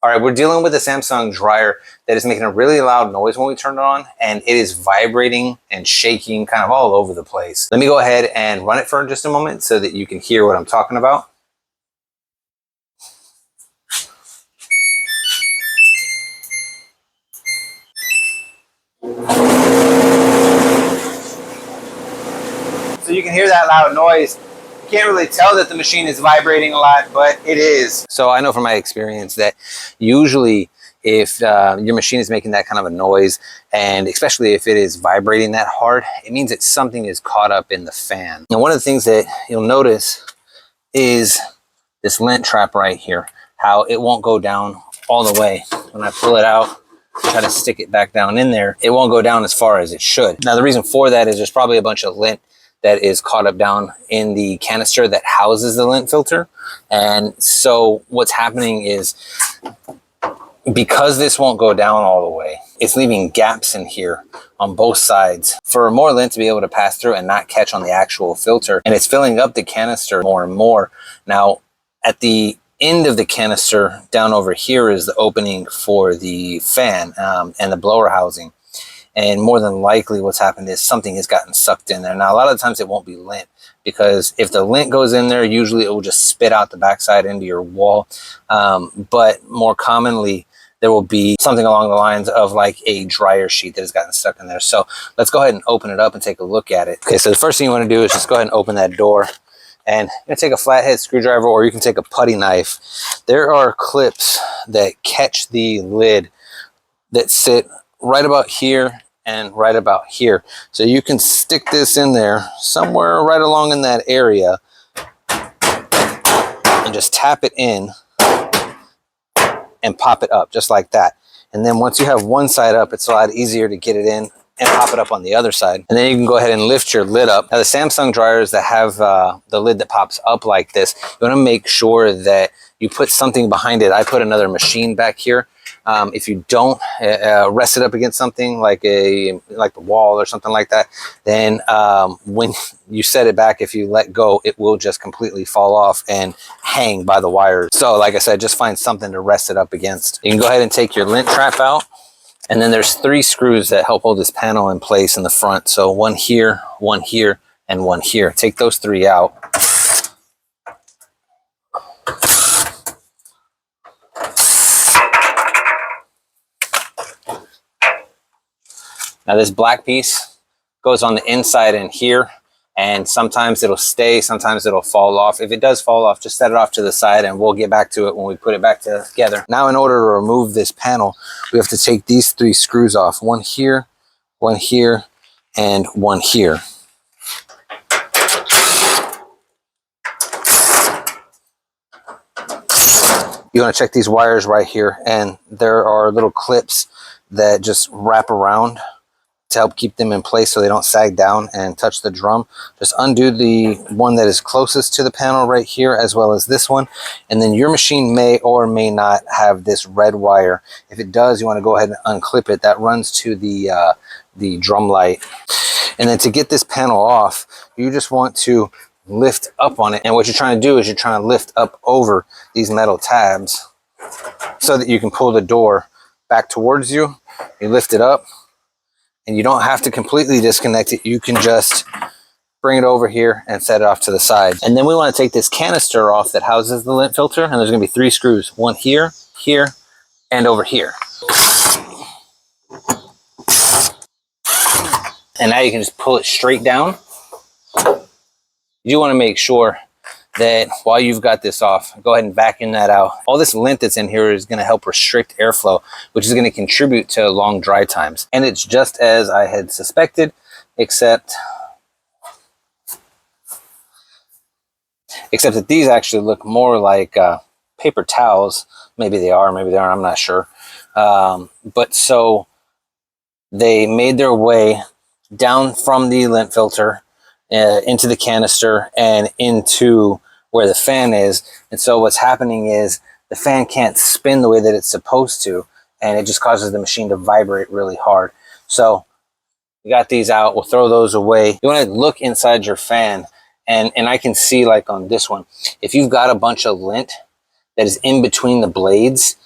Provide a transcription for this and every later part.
All right, we're dealing with a Samsung dryer that is making a really loud noise when we turn it on, and it is vibrating and shaking kind of all over the place. Let me go ahead and run it for just a moment so that you can hear what I'm talking about. So you can hear that loud noise. You can't really tell that the machine is vibrating a lot, but it is. So I know from my experience that usually if your machine is making that kind of a noise, and especially if it is vibrating that hard, it means that something is caught up in the fan. Now, one of the things that you'll notice is this lint trap right here, how it won't go down all the way. When I pull it out, try to stick it back down in there, it won't go down as far as it should. Now, the reason for that is there's probably a bunch of lint that is caught up down in the canister that houses the lint filter. And so what's happening is, because this won't go down all the way, it's leaving gaps in here on both sides for more lint to be able to pass through and not catch on the actual filter. And it's filling up the canister more and more. Now, at the end of the canister down over here is the opening for the fan and the blower housing. And more than likely what's happened is something has gotten sucked in there. Now, a lot of times it won't be lint, because if the lint goes in there, usually it will just spit out the backside into your wall. But more commonly, there will be something along the lines of like a dryer sheet that has gotten stuck in there. So let's go ahead and open it up and take a look at it. Okay, so the first thing you want to do is just go ahead and open that door. And you're gonna take a flathead screwdriver, or you can take a putty knife. There are clips that catch the lid that sit right about here and right about here. So you can stick this in there somewhere right along in that area and just tap it in and pop it up just like that. And then once you have one side up, it's a lot easier to get it in and pop it up on the other side. And then you can go ahead and lift your lid up. Now, the Samsung dryers that have the lid that pops up like this, you want to make sure that you put something behind it. I put another machine back here. If you don't rest it up against something like the wall or something like that, then when you set it back, if you let go, it will just completely fall off and hang by the wires. So like I said, just find something to rest it up against. You can go ahead and take your lint trap out. And then there's 3 screws that help hold this panel in place in the front. So one here, and one here. Take those 3 out. Now this black piece goes on the inside in here, and sometimes it'll stay, sometimes it'll fall off. If it does fall off, just set it off to the side and we'll get back to it when we put it back together. Now, in order to remove this panel, we have to take these 3 screws off. One here, and one here. You want to check these wires right here, and there are little clips that just wrap around to help keep them in place so they don't sag down and touch the drum. Just undo the one that is closest to the panel right here, as well as this one. And then your machine may or may not have this red wire. If it does, you want to go ahead and unclip it. That runs to the drum light. And then to get this panel off, you just want to lift up on it. And what you're trying to do is you're trying to lift up over these metal tabs so that you can pull the door back towards you. You lift it up, and you don't have to completely disconnect it. You can just bring it over here and set it off to the side. And then we want to take this canister off that houses the lint filter, and there's going to be 3 screws. One here, here, and over here. And now you can just pull it straight down. You want to make sure that while you've got this off, go ahead and vacuum that out. All this lint that's in here is going to help restrict airflow, which is going to contribute to long dry times. And it's just as I had suspected, except that these actually look more like paper towels. Maybe they are, maybe they aren't, I'm not sure. But so they made their way down from the lint filter into the canister and into where the fan is. And so what's happening is the fan can't spin the way that it's supposed to, and it just causes the machine to vibrate really hard. So we got these out. We'll throw those away. You want to look inside your fan, and I can see, like on this one, if you've got a bunch of lint that is in between the blades,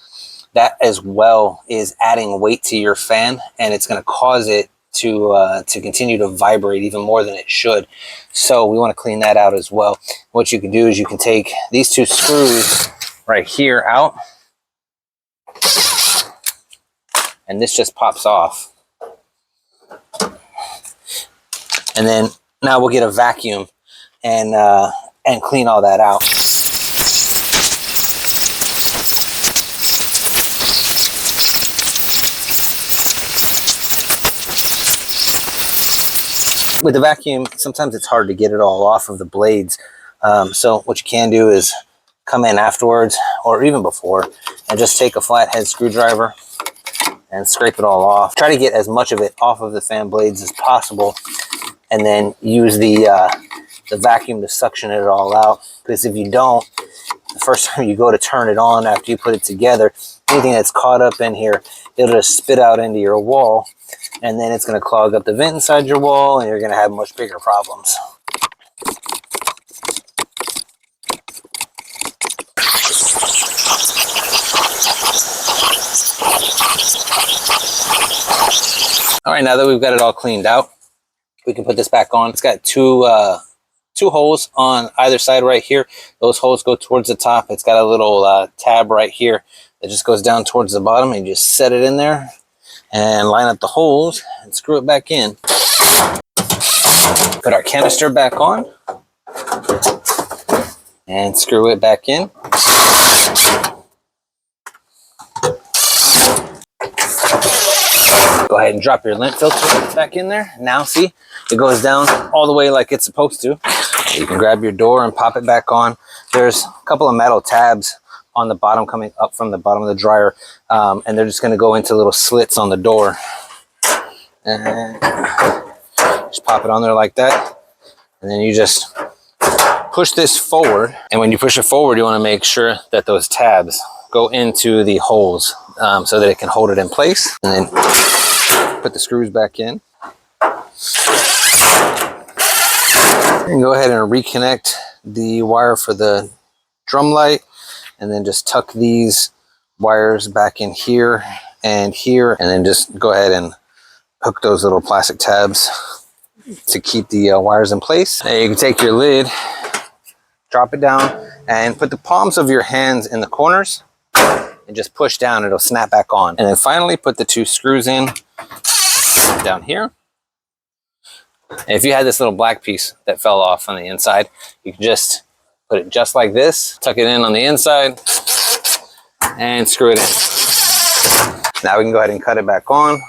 that as well is adding weight to your fan, and it's going to cause it to continue to vibrate even more than it should. So we want to clean that out as well. What you can do is you can take these two screws right here out, and this just pops off. And then now we'll get a vacuum and clean all that out. With the vacuum, sometimes it's hard to get it all off of the blades. So what you can do is come in afterwards or even before and just take a flathead screwdriver and scrape it all off. Try to get as much of it off of the fan blades as possible, and then use the vacuum to suction it all out. Because if you don't, the first time you go to turn it on after you put it together, anything that's caught up in here, it'll just spit out into your wall, and then it's going to clog up the vent inside your wall, and you're going to have much bigger problems. All right, now that we've got it all cleaned out, we can put this back on. It's got two holes on either side right here. Those holes go towards the top. It's got a little tab right here that just goes down towards the bottom, and you just set it in there and line up the holes and screw it back in. Put our canister back on and screw it back in. Go ahead and drop your lint filter back in there. Now see, it goes down all the way like it's supposed to. You can grab your door and pop it back on. There's a couple of metal tabs on the bottom coming up from the bottom of the dryer, and they're just going to go into little slits on the door. And just pop it on there like that, and then you just push this forward. And when you push it forward, you want to make sure that those tabs go into the holes so that it can hold it in place. And then put the screws back in. And go ahead and reconnect the wire for the drum light, and then just tuck these wires back in here, and then just go ahead and hook those little plastic tabs to keep the wires in place. And you can take your lid, drop it down, and put the palms of your hands in the corners and just push down. It'll snap back on. And then finally put the two screws in down here. And if you had this little black piece that fell off on the inside, you can just put it just like this, tuck it in on the inside, and screw it in. Now we can go ahead and cut it back on.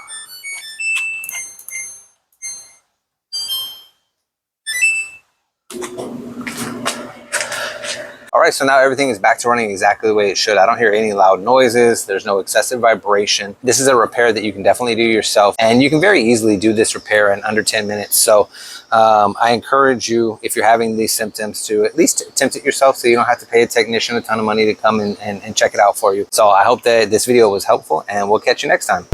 All right, so now everything is back to running exactly the way it should. I don't hear any loud noises. There's no excessive vibration. This is a repair that you can definitely do yourself, and you can very easily do this repair in under 10 minutes. So I encourage you, if you're having these symptoms, to at least attempt it yourself so you don't have to pay a technician a ton of money to come and check it out for you. So I hope that this video was helpful, and we'll catch you next time.